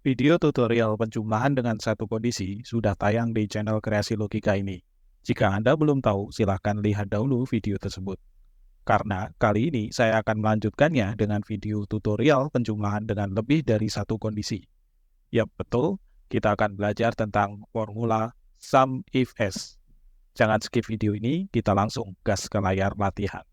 Video tutorial penjumlahan dengan satu kondisi sudah tayang di channel Kreasi Logika ini. Jika Anda belum tahu, silahkan lihat dahulu video tersebut. Karena kali ini saya akan melanjutkannya dengan video tutorial penjumlahan dengan lebih dari satu kondisi. Yap, betul, kita akan belajar tentang formula sum if s. Jangan skip video ini, kita langsung gas ke layar latihan.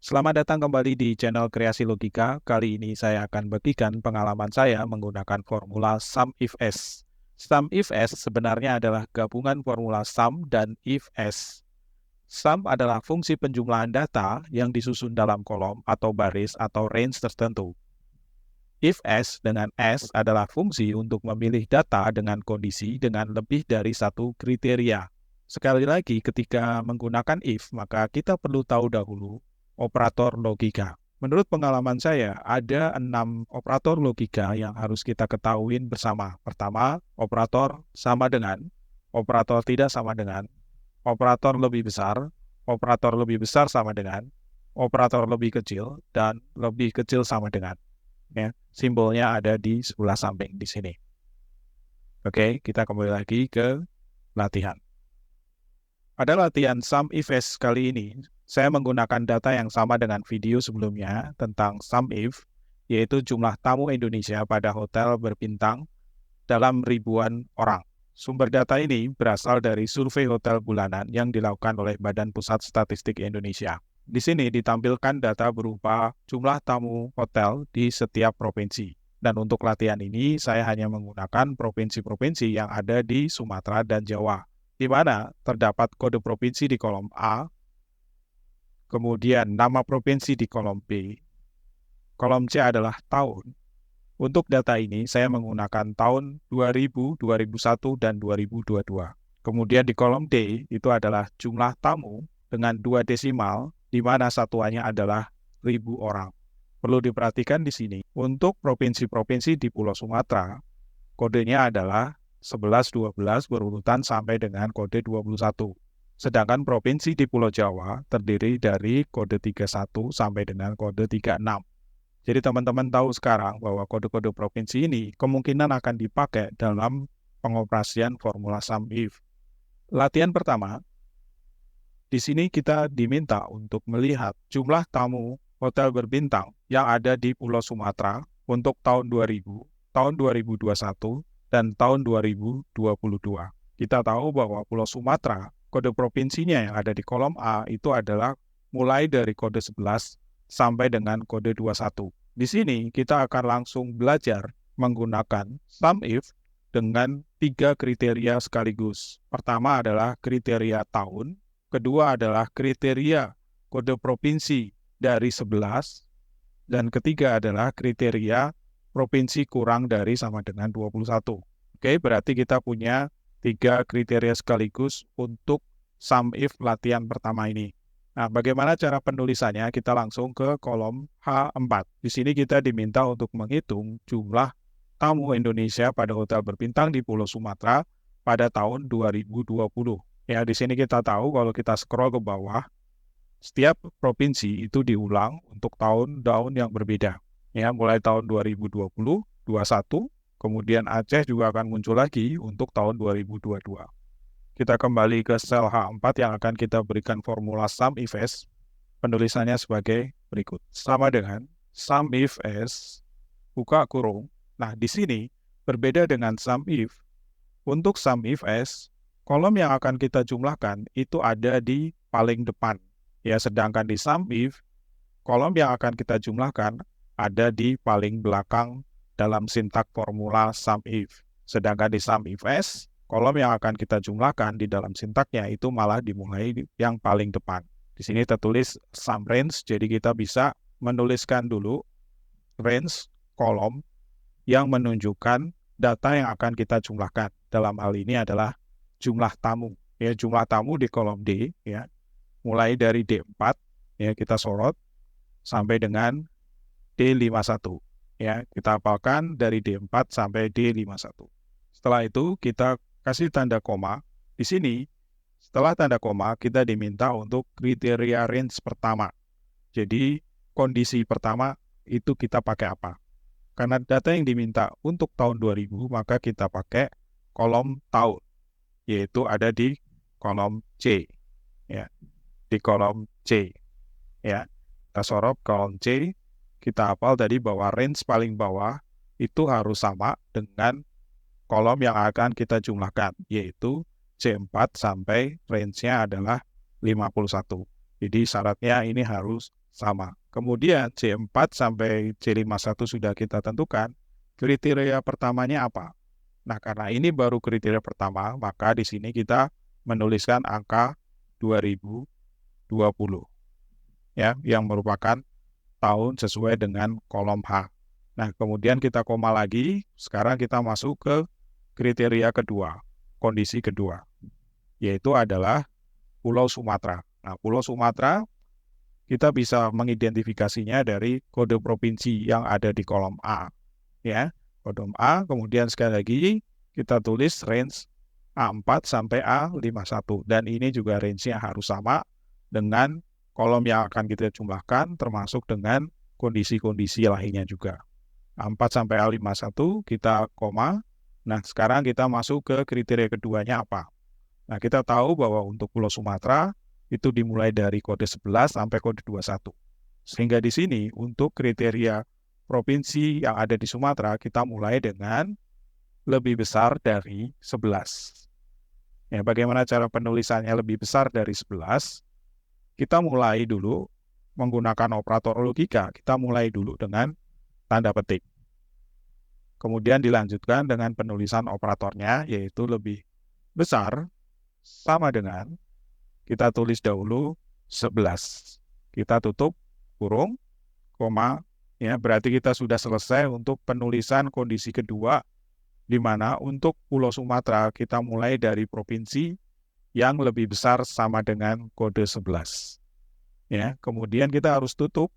Selamat datang kembali di channel Kreasi Logika. Kali ini saya akan bagikan pengalaman saya menggunakan formula sum if s. Sum if s sebenarnya adalah gabungan formula sum dan if s. Sum adalah fungsi penjumlahan data yang disusun dalam kolom atau baris atau range tertentu. If s dengan s adalah fungsi untuk memilih data dengan kondisi dengan lebih dari satu kriteria. Sekali lagi, ketika menggunakan if, maka kita perlu tahu dahulu operator logika. Menurut pengalaman saya, ada 6 operator logika yang harus kita ketahui bersama. Pertama, operator sama dengan, operator tidak sama dengan, operator lebih besar sama dengan, operator lebih kecil, dan lebih kecil sama dengan. Ya, simbolnya ada di sebelah samping di sini. Oke, kita kembali lagi ke latihan. Pada latihan sum if s kali ini, saya menggunakan data yang sama dengan video sebelumnya tentang sum if, yaitu jumlah tamu Indonesia pada hotel berbintang dalam ribuan orang. Sumber data ini berasal dari survei hotel bulanan yang dilakukan oleh Badan Pusat Statistik Indonesia. Di sini ditampilkan data berupa jumlah tamu hotel di setiap provinsi. Dan untuk latihan ini, saya hanya menggunakan provinsi-provinsi yang ada di Sumatera dan Jawa, di mana terdapat kode provinsi di kolom A, kemudian nama provinsi di kolom B, kolom C adalah tahun. Untuk data ini, saya menggunakan tahun 2000, 2001, dan 2022. Kemudian di kolom D, itu adalah jumlah tamu dengan 2 desimal, di mana satuannya adalah 1000 orang. Perlu diperhatikan di sini, untuk provinsi-provinsi di Pulau Sumatera, kodenya adalah 11-12 berurutan sampai dengan kode 21. Sedangkan provinsi di Pulau Jawa terdiri dari kode 31 sampai dengan kode 36. Jadi teman-teman tahu sekarang bahwa kode-kode provinsi ini kemungkinan akan dipakai dalam pengoperasian formula sum if. Latihan pertama, di sini kita diminta untuk melihat jumlah tamu hotel berbintang yang ada di Pulau Sumatera untuk tahun 2000, tahun 2021, dan tahun 2022. Kita tahu bahwa Pulau Sumatera, kode provinsinya yang ada di kolom A itu adalah mulai dari kode 11 sampai dengan kode 21. Di sini kita akan langsung belajar menggunakan sum if dengan 3 kriteria sekaligus. Pertama adalah kriteria tahun, kedua adalah kriteria kode provinsi dari 11, dan ketiga adalah kriteria provinsi kurang dari sama dengan 21. Oke, berarti kita punya 3 kriteria sekaligus untuk sum if latihan pertama ini. Nah, bagaimana cara penulisannya? Kita langsung ke kolom H4. Di sini kita diminta untuk menghitung jumlah tamu Indonesia pada hotel berbintang di Pulau Sumatera pada tahun 2020. Ya, di sini kita tahu kalau kita scroll ke bawah, setiap provinsi itu diulang untuk tahun-tahun yang berbeda. Ya, mulai tahun 2020, 21, kemudian Aceh juga akan muncul lagi untuk tahun 2022. Kita kembali ke sel H4 yang akan kita berikan formula sum if s. Penulisannya sebagai berikut. Sama dengan sum if s, buka kurung. Nah, di sini berbeda dengan sum if. Untuk sum if s, kolom yang akan kita jumlahkan itu ada di paling depan. Ya, sedangkan di sum if, kolom yang akan kita jumlahkan ada di paling belakang dalam sintak formula sum if. Sedangkan di sum if s, kolom yang akan kita jumlahkan di dalam sintaknya itu malah dimulai yang paling depan. Di sini tertulis sum range, jadi kita bisa menuliskan dulu range kolom yang menunjukkan data yang akan kita jumlahkan. Dalam hal ini adalah jumlah tamu. Ya, jumlah tamu di kolom D, ya. Mulai dari D4, ya, kita sorot sampai dengan D51. Ya, kita hafalkan dari D4 sampai D51. Setelah itu kita kasih tanda koma Di sini, setelah tanda koma, kita diminta untuk kriteria range pertama. Jadi, kondisi pertama itu kita pakai apa? Karena data yang diminta untuk tahun 2000, maka kita pakai kolom tahun, yaitu ada di kolom C. Ya, di kolom C. Ya, kita sorot kolom C, kita hafal tadi bahwa range paling bawah itu harus sama dengan kolom yang akan kita jumlahkan, yaitu C4 sampai range-nya adalah 51. Jadi syaratnya ini harus sama. Kemudian C4 sampai C51 sudah kita tentukan, kriteria pertamanya apa? Nah, karena ini baru kriteria pertama, maka di sini kita menuliskan angka 2020, ya, yang merupakan tahun sesuai dengan kolom H. Nah, kemudian kita koma lagi, sekarang kita masuk ke kriteria kedua, kondisi kedua, yaitu adalah Pulau Sumatera. Nah, Pulau Sumatera kita bisa mengidentifikasinya dari kode provinsi yang ada di kolom A. Ya, kode A, kemudian sekali lagi kita tulis range A4 sampai A51. Dan ini juga range-nya harus sama dengan kolom yang akan kita jumlahkan, termasuk dengan kondisi-kondisi lainnya juga. A4 sampai A51 kita koma. Nah, sekarang kita masuk ke kriteria keduanya apa? Nah, kita tahu bahwa untuk Pulau Sumatera itu dimulai dari kode 11 sampai kode 21. Sehingga di sini untuk kriteria provinsi yang ada di Sumatera, kita mulai dengan lebih besar dari 11. Ya, bagaimana cara penulisannya lebih besar dari 11? Kita mulai dulu menggunakan operator logika. Kita mulai dulu dengan tanda petik. Kemudian dilanjutkan dengan penulisan operatornya, yaitu lebih besar sama dengan, kita tulis dahulu 11. Kita tutup kurung, koma, ya, berarti kita sudah selesai untuk penulisan kondisi kedua, di mana untuk Pulau Sumatera kita mulai dari provinsi yang lebih besar sama dengan kode 11. Ya, kemudian kita harus tutup,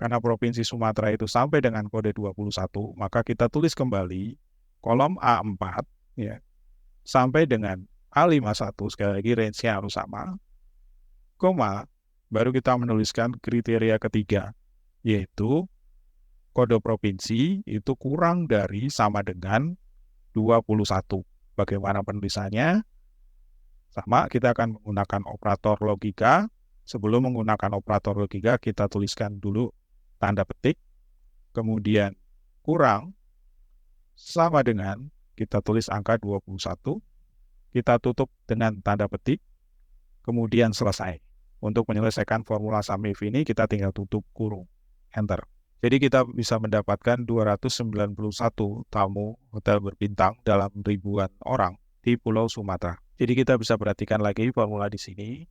karena provinsi Sumatera itu sampai dengan kode 21, maka kita tulis kembali kolom A4, ya, sampai dengan A51, sekali lagi range-nya harus sama, koma, baru kita menuliskan kriteria ketiga, yaitu kode provinsi itu kurang dari sama dengan 21. Bagaimana penulisannya? Sama, kita akan menggunakan operator logika. Sebelum menggunakan operator logika, kita tuliskan dulu tanda petik, kemudian kurang sama dengan, kita tulis angka 21, kita tutup dengan tanda petik, kemudian selesai. Untuk menyelesaikan formula SUMIF ini, kita tinggal tutup kurung, enter. Jadi kita bisa mendapatkan 291 tamu hotel berbintang dalam ribuan orang di Pulau Sumatera. Jadi kita bisa perhatikan lagi formula di sini.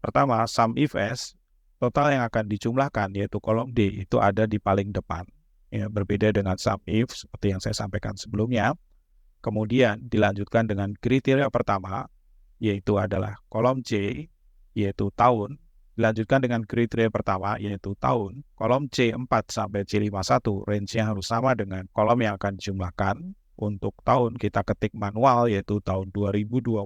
Pertama, SUMIF-S, total yang akan dijumlahkan, yaitu kolom D, itu ada di paling depan. Ya, berbeda dengan SUMIF, seperti yang saya sampaikan sebelumnya. Kemudian dilanjutkan dengan kriteria pertama, yaitu adalah kolom C, yaitu tahun. Dilanjutkan dengan kriteria pertama, yaitu tahun. Kolom C4 sampai C51, range-nya harus sama dengan kolom yang akan dijumlahkan. Untuk tahun kita ketik manual, yaitu tahun 2020.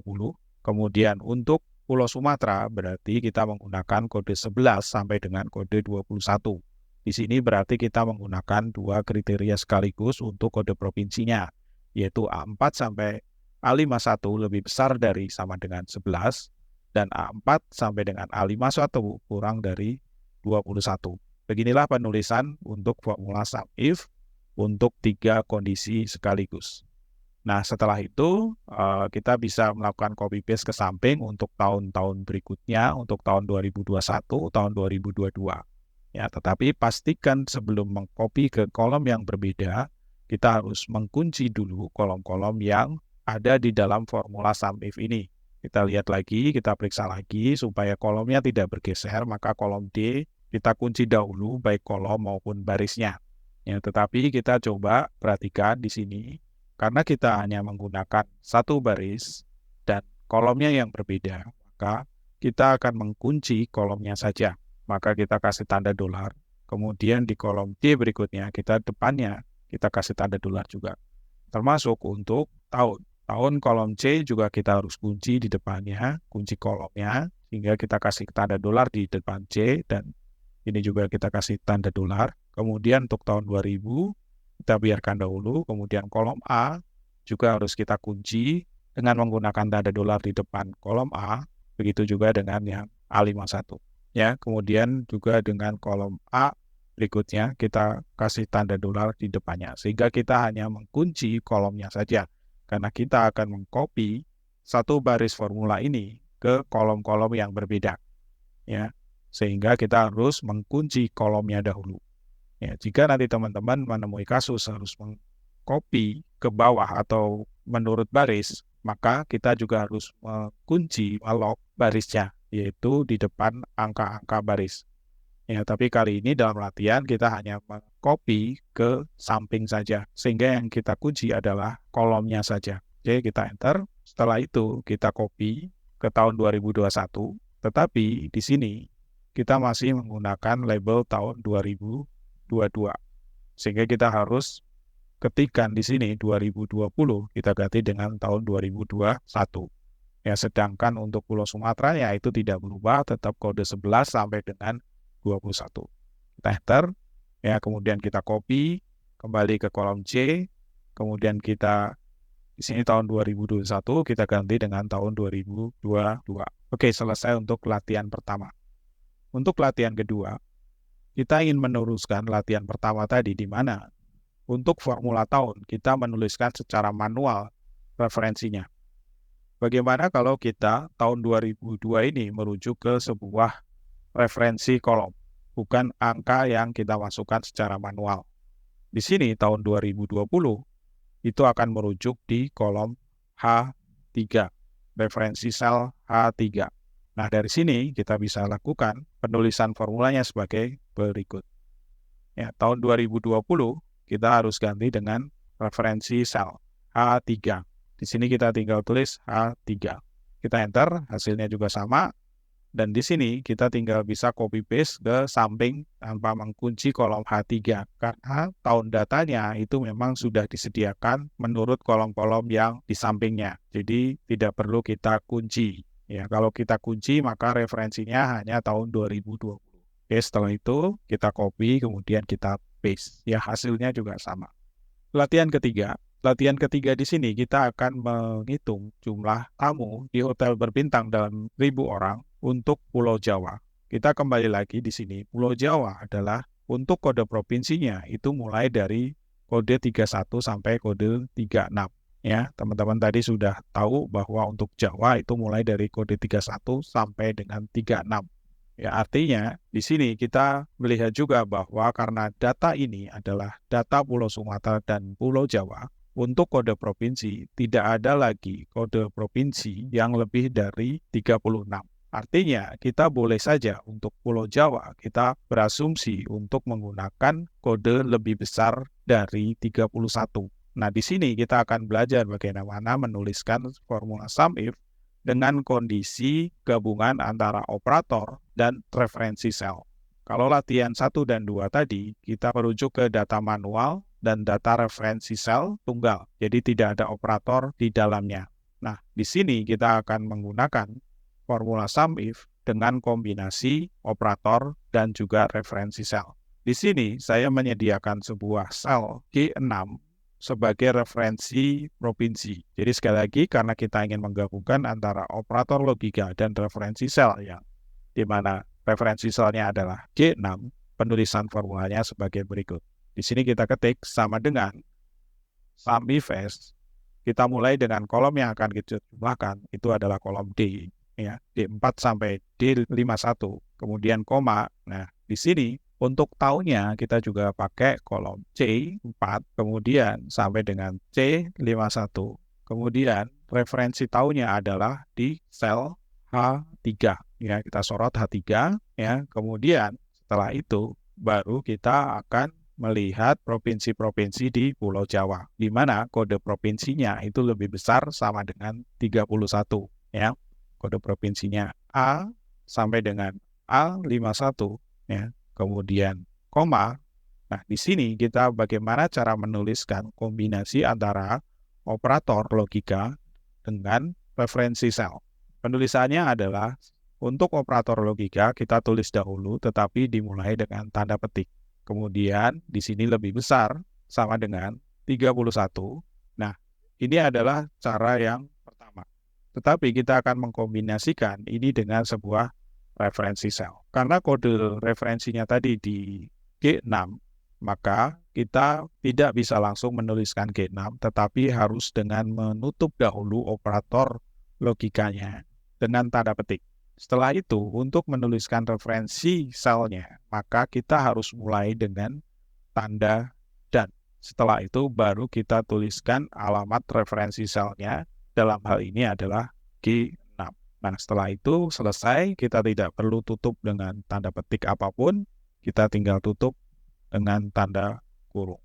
Kemudian untuk Pulau Sumatera berarti kita menggunakan kode 11 sampai dengan kode 21. Di sini berarti kita menggunakan dua kriteria sekaligus untuk kode provinsinya, yaitu A4 sampai A51 lebih besar dari sama dengan 11, dan A4 sampai dengan A51 kurang dari 21. Beginilah penulisan untuk formula SUMIF untuk tiga kondisi sekaligus. Nah, setelah itu kita bisa melakukan copy paste ke samping untuk tahun-tahun berikutnya, untuk tahun 2021, tahun 2022. Ya, tetapi pastikan sebelum mengcopy ke kolom yang berbeda, kita harus mengunci dulu kolom-kolom yang ada di dalam formula SUMIF ini. Kita lihat lagi, kita periksa lagi supaya kolomnya tidak bergeser, maka kolom D kita kunci dahulu baik kolom maupun barisnya. Ya, tetapi kita coba perhatikan di sini. Karena kita hanya menggunakan satu baris dan kolomnya yang berbeda, maka kita akan mengunci kolomnya saja. Maka kita kasih tanda dolar. Kemudian di kolom D berikutnya, kita depannya, kita kasih tanda dolar juga. Termasuk untuk tahun. Tahun kolom C juga kita harus kunci di depannya, kunci kolomnya, sehingga kita kasih tanda dolar di depan C, dan ini juga kita kasih tanda dolar. Kemudian untuk tahun 2000, kita biarkan dahulu. Kemudian kolom A juga harus kita kunci dengan menggunakan tanda dolar di depan kolom A. Begitu juga dengan yang A51. Ya, kemudian juga dengan kolom A berikutnya kita kasih tanda dolar di depannya, sehingga kita hanya mengunci kolomnya saja, karena kita akan mengcopy satu baris formula ini ke kolom-kolom yang berbeda, ya, sehingga kita harus mengunci kolomnya dahulu. Ya, jika nanti teman-teman menemui kasus harus mengcopy ke bawah atau menurut baris, maka kita juga harus mengunci lock barisnya, yaitu di depan angka-angka baris. Ya, tapi kali ini dalam latihan kita hanya mengcopy ke samping saja, sehingga yang kita kunci adalah kolomnya saja. Oke, kita enter. Setelah itu kita copy ke tahun 2021, tetapi di sini kita masih menggunakan label tahun 2022. Sehingga kita harus ketikkan di sini 2020, kita ganti dengan tahun 2021. Ya, sedangkan untuk Pulau Sumatera ya itu tidak berubah, tetap kode 11 sampai dengan 21. Kita enter, ya, kemudian kita copy kembali ke kolom C, kemudian kita di sini tahun 2021 kita ganti dengan tahun 2022. Oke, selesai untuk latihan pertama. Untuk latihan kedua, kita ingin meneruskan latihan pertama tadi, di mana untuk formula tahun kita menuliskan secara manual referensinya. Bagaimana kalau kita tahun 2002 ini merujuk ke sebuah referensi kolom, bukan angka yang kita masukkan secara manual. Di sini tahun 2020 itu akan merujuk di kolom H3, referensi sel H3. Nah, dari sini kita bisa lakukan penulisan formulanya sebagai berikut. Ya, tahun 2020 kita harus ganti dengan referensi sel H3. Di sini kita tinggal tulis H3. Kita enter, hasilnya juga sama. Dan di sini kita tinggal bisa copy paste ke samping tanpa mengunci kolom H3, karena tahun datanya itu memang sudah disediakan menurut kolom-kolom yang di sampingnya. Jadi tidak perlu kita kunci. Ya, kalau kita kunci maka referensinya hanya tahun 2020. Oke, setelah itu kita copy kemudian kita paste. Ya, hasilnya juga sama. Latihan ketiga. Latihan ketiga di sini kita akan menghitung jumlah tamu di hotel berbintang dalam 1.000 orang untuk Pulau Jawa. Kita kembali lagi di sini. Pulau Jawa adalah untuk kode provinsinya itu mulai dari kode 31 sampai kode 36. Ya, teman-teman tadi sudah tahu bahwa untuk Jawa itu mulai dari kode 31 sampai dengan 36. Ya, artinya di sini kita melihat juga bahwa karena data ini adalah data Pulau Sumatera dan Pulau Jawa, untuk kode provinsi tidak ada lagi kode provinsi yang lebih dari 36. Artinya kita boleh saja untuk Pulau Jawa kita berasumsi untuk menggunakan kode lebih besar dari 31. Nah, di sini kita akan belajar bagaimana menuliskan formula SUMIF dengan kondisi gabungan antara operator dan referensi sel. Kalau latihan 1 dan 2 tadi, kita merujuk ke data manual dan data referensi sel tunggal. Jadi tidak ada operator di dalamnya. Nah, di sini kita akan menggunakan formula SUMIF dengan kombinasi operator dan juga referensi sel. Di sini saya menyediakan sebuah sel G6 sebagai referensi provinsi. Jadi sekali lagi, karena kita ingin menggabungkan antara operator logika dan referensi sel, yang di mana referensi selnya adalah G6, penulisan formulanya sebagai berikut. Di sini kita ketik sama dengan SUMIF-S. Kita mulai dengan kolom yang akan kita jumlahkan, itu adalah kolom D, ya, D4 sampai D51, kemudian koma. Nah, di sini untuk tahunnya kita juga pakai kolom C4, kemudian sampai dengan C51. Kemudian referensi tahunnya adalah di sel H3. Ya, kita sorot H3, ya. Kemudian setelah itu baru kita akan melihat provinsi-provinsi di Pulau Jawa, di mana kode provinsinya itu lebih besar sama dengan 31. Ya. Kode provinsinya A sampai dengan A51, ya. Kemudian koma. Nah, di sini kita bagaimana cara menuliskan kombinasi antara operator logika dengan referensi sel. Penulisannya adalah untuk operator logika kita tulis dahulu tetapi dimulai dengan tanda petik. Kemudian di sini lebih besar sama dengan 31. Nah, ini adalah cara yang pertama. Tetapi kita akan mengkombinasikan ini dengan sebuah referensi sel. Karena kode referensinya tadi di G6, maka kita tidak bisa langsung menuliskan G6, tetapi harus dengan menutup dahulu operator logikanya dengan tanda petik. Setelah itu, untuk menuliskan referensi selnya, maka kita harus mulai dengan tanda dan. Setelah itu, baru kita tuliskan alamat referensi selnya, dalam hal ini adalah G6. Nah, setelah itu selesai, kita tidak perlu tutup dengan tanda petik apapun, kita tinggal tutup dengan tanda kurung.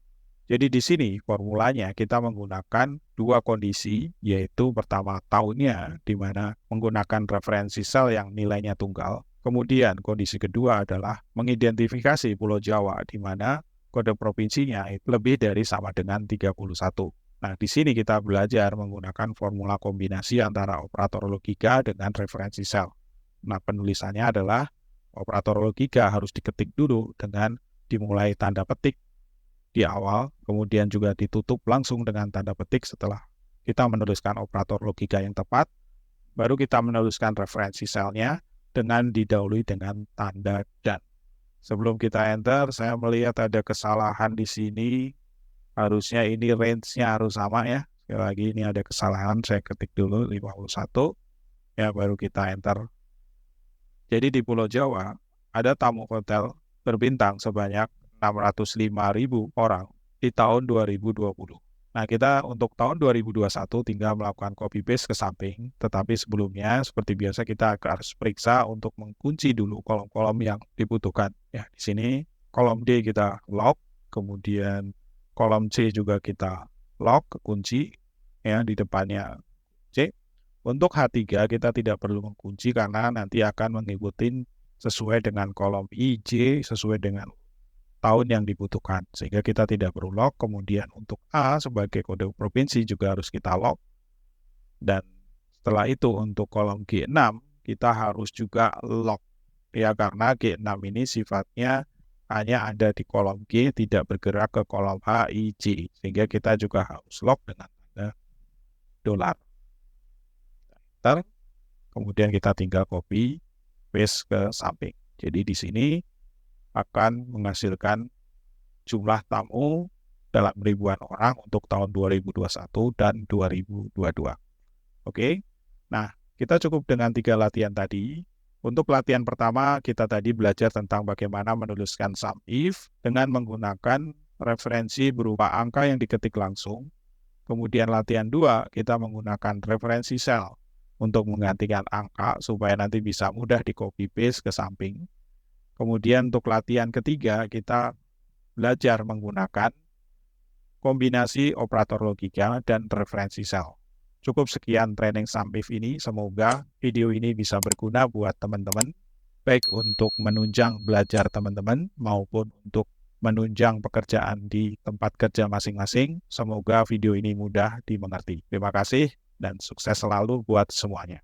Jadi di sini formulanya kita menggunakan dua kondisi, yaitu pertama tahunnya, di mana menggunakan referensi sel yang nilainya tunggal. Kemudian kondisi kedua adalah mengidentifikasi Pulau Jawa, di mana kode provinsinya lebih dari sama dengan 31. Nah, di sini kita belajar menggunakan formula kombinasi antara operator logika dengan referensi sel. Nah, penulisannya adalah operator logika harus diketik dulu dengan dimulai tanda petik di awal, kemudian juga ditutup langsung dengan tanda petik setelah kita menuliskan operator logika yang tepat, baru kita menuliskan referensi selnya dengan didahului dengan tanda dan. Sebelum kita enter, saya melihat ada kesalahan di sini. Harusnya ini range-nya harus sama ya. Sekali lagi ini ada kesalahan, saya ketik dulu 51, ya baru kita enter. Jadi di Pulau Jawa ada tamu hotel berbintang sebanyak 605.000 orang di tahun 2020. Nah, kita untuk tahun 2021 tinggal melakukan copy paste ke samping, tetapi sebelumnya seperti biasa kita harus periksa untuk mengunci dulu kolom-kolom yang dibutuhkan. Ya, di sini kolom D kita lock, kemudian kolom C juga kita lock, kunci ya di depannya C. Untuk H3 kita tidak perlu mengunci karena nanti akan mengikuti sesuai dengan kolom I, J, sesuai dengan tahun yang dibutuhkan. Sehingga kita tidak perlu lock. Kemudian untuk A sebagai kode provinsi juga harus kita lock. Dan setelah itu untuk kolom G6 kita harus juga lock. Ya, karena G6 ini sifatnya hanya ada di kolom G, tidak bergerak ke kolom H, I, J. Sehingga kita juga harus lock dengan tanda dolar. Kemudian kita tinggal copy paste ke samping. Jadi di sini akan menghasilkan jumlah tamu dalam ribuan orang untuk tahun 2021 dan 2022. Oke, nah kita cukup dengan 3 latihan tadi. Untuk latihan pertama, kita tadi belajar tentang bagaimana menuliskan sum if dengan menggunakan referensi berupa angka yang diketik langsung. Kemudian latihan 2, kita menggunakan referensi sel untuk menggantikan angka supaya nanti bisa mudah di copy paste ke samping. Kemudian untuk latihan ketiga, kita belajar menggunakan kombinasi operator logika dan referensi sel. Cukup sekian training sum if ini, semoga video ini bisa berguna buat teman-teman, baik untuk menunjang belajar teman-teman maupun untuk menunjang pekerjaan di tempat kerja masing-masing. Semoga video ini mudah dimengerti. Terima kasih dan sukses selalu buat semuanya.